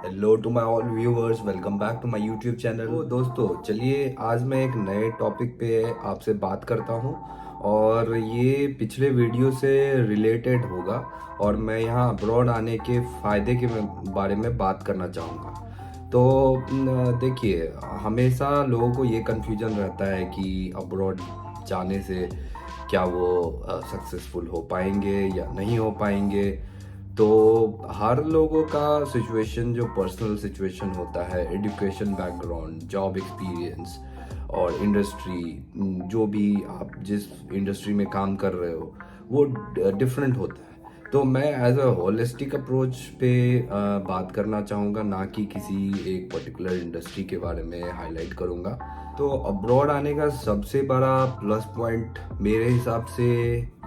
Hello to my all viewers, welcome back to my YouTube channel. तो दोस्तों, चलिए आज मैं एक नए टॉपिक पे आपसे बात करता हूँ और ये पिछले वीडियो से रिलेटेड होगा और मैं यहाँ अब्रॉड आने के फ़ायदे के बारे में बात करना चाहूँगा। तो देखिए, हमेशा लोगों को ये कन्फ्यूजन रहता है कि अब्रॉड जाने से क्या वो सक्सेसफुल हो पाएंगे या नहीं हो पाएंगे। तो हर लोगों का सिचुएशन, जो पर्सनल सिचुएशन होता है, एजुकेशन बैकग्राउंड, जॉब एक्सपीरियंस और इंडस्ट्री, जो भी आप जिस इंडस्ट्री में काम कर रहे हो वो डिफरेंट होता है। तो मैं एज अ होलिस्टिक अप्रोच पे बात करना चाहूँगा, ना कि किसी एक पर्टिकुलर इंडस्ट्री के बारे में हाईलाइट करूँगा। तो अब्रॉड आने का सबसे बड़ा प्लस पॉइंट मेरे हिसाब से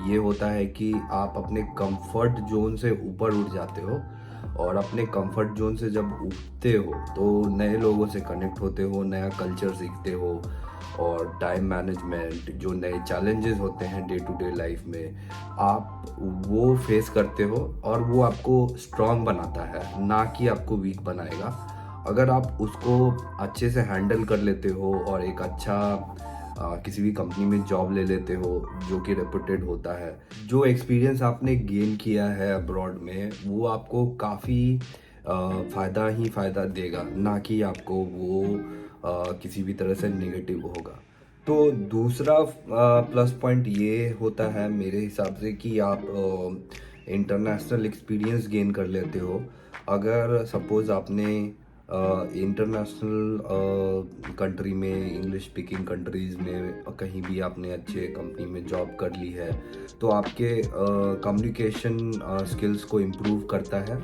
ये होता है कि आप अपने कंफर्ट जोन से ऊपर उठ जाते हो और अपने कंफर्ट जोन से जब उठते हो तो नए लोगों से कनेक्ट होते हो, नया कल्चर सीखते हो और टाइम मैनेजमेंट, जो नए चैलेंजेस होते हैं डे टू डे लाइफ में, आप वो फेस करते हो और वो आपको स्ट्रांग बनाता है, ना कि आपको वीक बनाएगा। अगर आप उसको अच्छे से हैंडल कर लेते हो और एक अच्छा किसी भी कंपनी में जॉब ले लेते हो जो कि रेपुटेड होता है, जो एक्सपीरियंस आपने गेन किया है अब्रॉड में वो आपको काफ़ी फ़ायदा ही फ़ायदा देगा, ना कि आपको वो किसी भी तरह से नेगेटिव होगा। तो दूसरा प्लस पॉइंट ये होता है मेरे हिसाब से कि आप इंटरनेशनल एक्सपीरियंस गेन कर लेते हो। अगर सपोज़ आपने इंटरनेशनल कंट्री में, इंग्लिश स्पीकिंग कंट्रीज़ में कहीं भी आपने अच्छे कंपनी में जॉब कर ली है, तो आपके कम्युनिकेशन स्किल्स को इम्प्रूव करता है।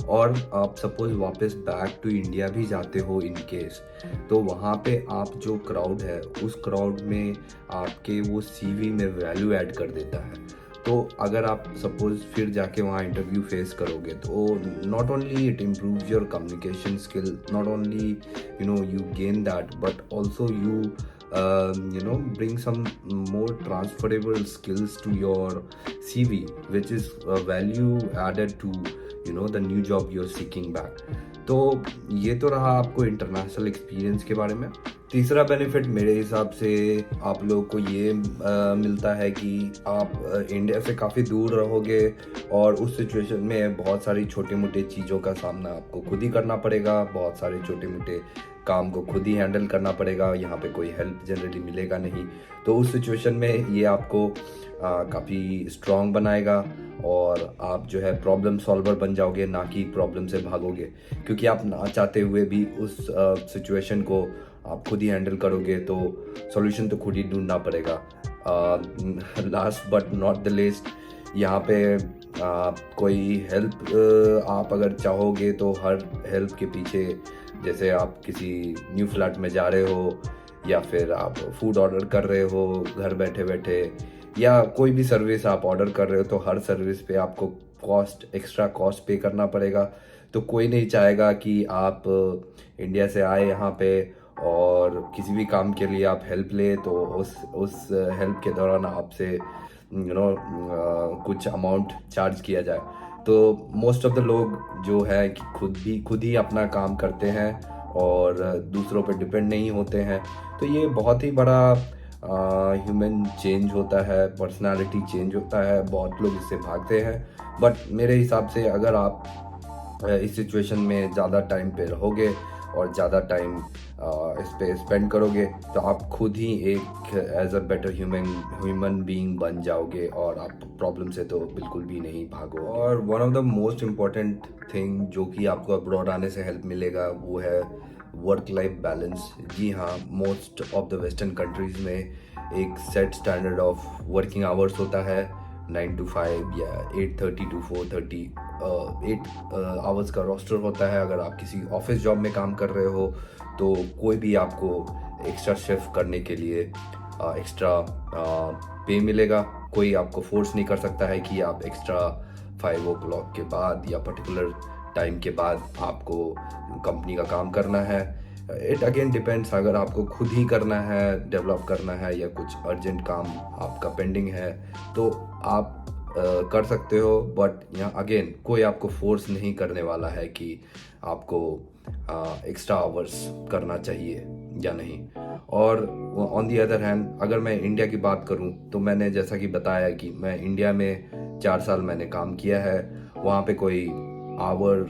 और आप सपोज़ वापस बैक टू इंडिया भी जाते हो इन केस, तो वहाँ पे आप जो क्राउड है उस क्राउड में आपके वो सीवी में वैल्यू ऐड कर देता है। तो अगर आप सपोज फिर जाके वहाँ इंटरव्यू फेस करोगे तो not only it improves your communication skill, not only you gain that, but also you bring some more transferable skills to your CV, which is value added to the new job you're seeking back. तो ये तो रहा आपको international experience के बारे में। तीसरा benefit मेरे हिसाब से आप लोगों को ये मिलता है कि आप इंडिया से काफ़ी दूर रहोगे और उस सिचुएशन में बहुत सारी छोटे मोटे चीज़ों का सामना आपको खुद ही करना पड़ेगा, बहुत सारे छोटे मोटे काम को खुद ही हैंडल करना पड़ेगा, यहाँ पे कोई हेल्प जनरली मिलेगा नहीं। तो उस सिचुएशन में ये आपको काफ़ी स्ट्रॉन्ग बनाएगा और आप जो है प्रॉब्लम सॉल्वर बन जाओगे, ना कि प्रॉब्लम से भागोगे, क्योंकि आप ना चाहते हुए भी उस सिचुएशन को आप खुद ही हैंडल करोगे तो सॉल्यूशन तो खुद ही ढूंढना पड़ेगा। Last but not the least, यहाँ पे कोई हेल्प आप अगर चाहोगे तो हर हेल्प के पीछे, जैसे आप किसी न्यू फ्लैट में जा रहे हो या फिर आप फूड ऑर्डर कर रहे हो घर बैठे बैठे, या कोई भी सर्विस आप ऑर्डर कर रहे हो, तो हर सर्विस पे आपको एक्स्ट्रा कॉस्ट पे करना पड़ेगा। तो कोई नहीं चाहेगा कि आप इंडिया से आए यहाँ पे और किसी भी काम के लिए आप हेल्प ले तो उस हेल्प के दौरान आपसे कुछ अमाउंट चार्ज किया जाए। तो मोस्ट ऑफ द लोग जो है कि खुद ही अपना काम करते हैं और दूसरों पर डिपेंड नहीं होते हैं। तो ये बहुत ही बड़ा ह्यूमन चेंज होता है, पर्सनालिटी चेंज होता है। बहुत लोग इससे भागते हैं, बट मेरे हिसाब से अगर आप इस सिचुएशन में ज़्यादा टाइम पे रहोगे और ज़्यादा टाइम इस पे स्पेंड करोगे तो आप खुद ही एक as a better human being बन जाओगे और आप प्रॉब्लम से तो बिल्कुल भी नहीं भागो। और one of the most important thing जो कि आपको अब्रॉड आने से हेल्प मिलेगा वो है वर्क लाइफ बैलेंस। जी हाँ, most of the western countries में एक set standard of working hours होता है, 9 to 5 या 8:30 to 4:30, 8 आवर्स का रोस्टर होता है। अगर आप किसी ऑफिस जॉब में काम कर रहे हो तो कोई भी आपको एक्स्ट्रा शिफ्ट करने के लिए एक्स्ट्रा पे मिलेगा। कोई आपको फोर्स नहीं कर सकता है कि आप एक्स्ट्रा 5 o'clock के बाद या पर्टिकुलर टाइम के बाद आपको कंपनी का काम करना है। इट अगेन डिपेंड्स, अगर आपको खुद ही करना है, डेवलप करना है, या कुछ अर्जेंट काम आपका पेंडिंग है तो आप कर सकते हो। बट यहाँ अगेन कोई आपको फोर्स नहीं करने वाला है कि आपको एक्स्ट्रा आवर्स करना चाहिए या नहीं। और ऑन दी अदर हैंड अगर मैं इंडिया की बात करूं तो मैंने जैसा कि बताया कि मैं इंडिया में 4 साल मैंने काम किया है। वहाँ पे कोई आवर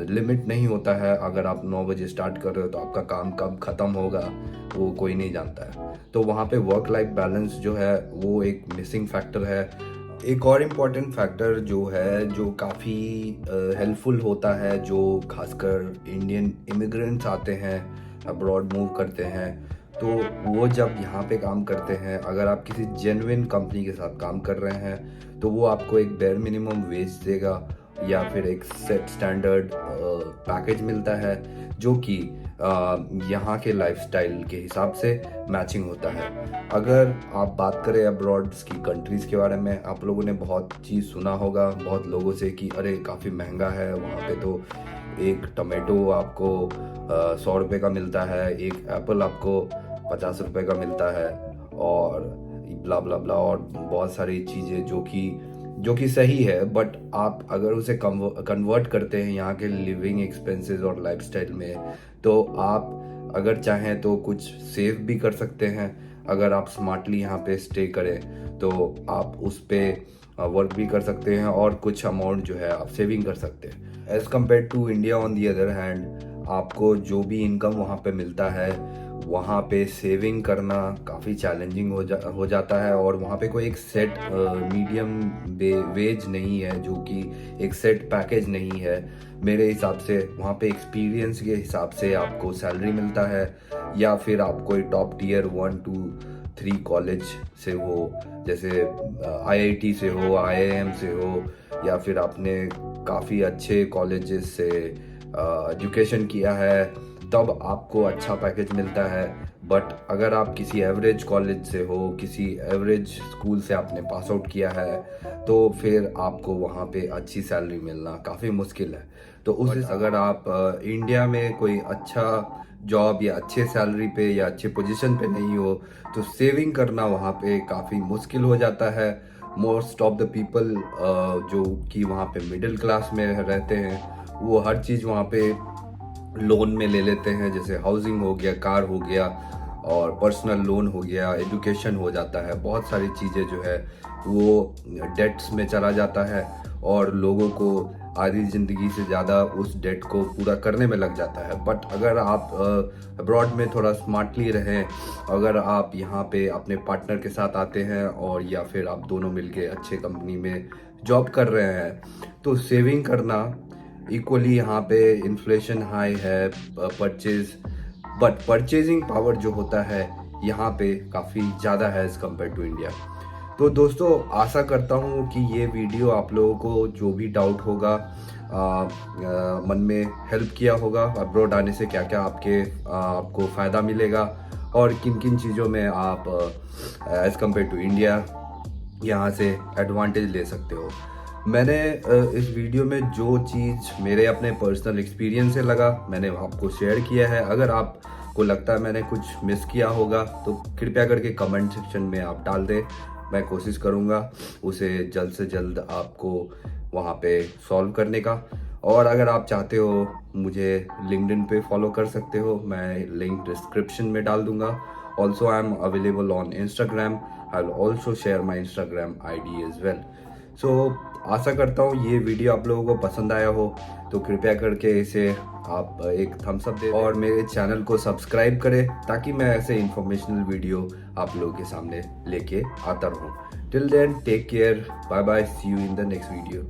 लिमिट नहीं होता है। अगर आप 9 बजे स्टार्ट कर रहे हो तो आपका काम कब ख़त्म होगा वो कोई नहीं जानता है। तो वहाँ पे वर्क लाइफ बैलेंस जो है वो एक मिसिंग फैक्टर है। एक और इम्पॉर्टेंट फैक्टर जो है जो काफ़ी हेल्पफुल होता है, जो खासकर इंडियन इमिग्रेंट्स आते हैं, अब्रॉड मूव करते हैं, तो वो जब यहाँ पे काम करते हैं, अगर आप किसी जेन्युइन कंपनी के साथ काम कर रहे हैं तो वो आपको एक बेयर मिनिमम वेज देगा या फिर एक सेट स्टैंडर्ड पैकेज मिलता है जो कि यहाँ के लाइफस्टाइल के हिसाब से मैचिंग होता है। अगर आप बात करें अब्रॉड की कंट्रीज़ के बारे में, आप लोगों ने बहुत चीज़ सुना होगा बहुत लोगों से कि अरे काफ़ी महंगा है वहाँ पे, तो एक टमाटो आपको 100 रुपये का मिलता है, एक एप्पल आपको 50 रुपये का मिलता है, और ब्ला ब्ला ब्ला और बहुत सारी चीज़ें जो कि सही है। बट आप अगर उसे कन्वर्ट करते हैं यहाँ के लिविंग एक्सपेंसेस और लाइफस्टाइल में, तो आप अगर चाहें तो कुछ सेव भी कर सकते हैं। अगर आप स्मार्टली यहाँ पे स्टे करें तो आप उस पर वर्क भी कर सकते हैं और कुछ अमाउंट जो है आप सेविंग कर सकते हैं। As compare to India on the other hand, आपको जो भी इनकम वहाँ पे मिलता है वहाँ पे सेविंग करना काफ़ी चैलेंजिंग हो जाता है। और वहाँ पे कोई एक सेट मीडियम वेज नहीं है, जो कि एक सेट पैकेज नहीं है। मेरे हिसाब से वहाँ पे एक्सपीरियंस के हिसाब से आपको सैलरी मिलता है, या फिर आप कोई टॉप टियर 1, 2, 3 कॉलेज से हो, जैसे IIT से हो, IIM से हो, या फिर आपने काफ़ी अच्छे कॉलेजेस से एजुकेशन किया है, तब आपको अच्छा पैकेज मिलता है। बट अगर आप किसी एवरेज कॉलेज से हो, किसी एवरेज स्कूल से आपने पास आउट किया है, तो फिर आपको वहाँ पे अच्छी सैलरी मिलना काफ़ी मुश्किल है। तो अगर आप इंडिया में कोई अच्छा जॉब या अच्छे सैलरी पे या अच्छे पोजीशन पे नहीं हो, तो सेविंग करना वहाँ पे काफ़ी मुश्किल हो जाता है। मोस्ट ऑफ द पीपल जो कि वहाँ पे मिडिल क्लास में रहते हैं, वो हर चीज़ वहाँ पे लोन में ले लेते हैं, जैसे हाउसिंग हो गया, कार हो गया, और पर्सनल लोन हो गया, एजुकेशन हो जाता है। बहुत सारी चीज़ें जो है वो डेट्स में चला जाता है, और लोगों को आधी ज़िंदगी से ज़्यादा उस डेट को पूरा करने में लग जाता है। बट अगर आप अब्रॉड में थोड़ा स्मार्टली रहें, अगर आप यहाँ पे अपने पार्टनर के साथ आते हैं और या फिर आप दोनों मिलके अच्छे कंपनी में जॉब कर रहे हैं, तो सेविंग करना इक्वली, यहाँ पे इन्फ्लेशन हाई है, बट परचेजिंग पावर जो होता है यहाँ पे काफ़ी ज़्यादा है एज़ कम्पेयर टू इंडिया। तो दोस्तों, आशा करता हूँ कि ये वीडियो आप लोगों को जो भी डाउट होगा मन में हेल्प किया होगा। अब्रॉड आने से क्या क्या आपको फ़ायदा मिलेगा और किन किन चीज़ों में आप एज़ कम्पेयर टू इंडिया यहाँ से एडवांटेज ले सकते हो। मैंने इस वीडियो में जो चीज़ मेरे अपने पर्सनल एक्सपीरियंस से लगा, मैंने आपको शेयर किया है। अगर आपको लगता है मैंने कुछ मिस किया होगा तो कृपया करके कमेंट सेक्शन में आप डाल दें। मैं कोशिश करूँगा उसे जल्द से जल्द आपको वहाँ पे सॉल्व करने का। और अगर आप चाहते हो मुझे लिंक्डइन पे फॉलो कर सकते हो, मैं लिंक डिस्क्रिप्शन में डाल दूँगा। Also I am available on Instagram. I will also share my Instagram ID as well. So आशा करता हूँ ये वीडियो आप लोगों को पसंद आया हो, तो कृपया करके इसे आप एक थम्स अप दें और मेरे चैनल को सब्सक्राइब करें, ताकि मैं ऐसे इंफॉर्मेशनल वीडियो आप लोगों के सामने लेके आता रहूँ। Till then, take care, bye bye, see you in the next video.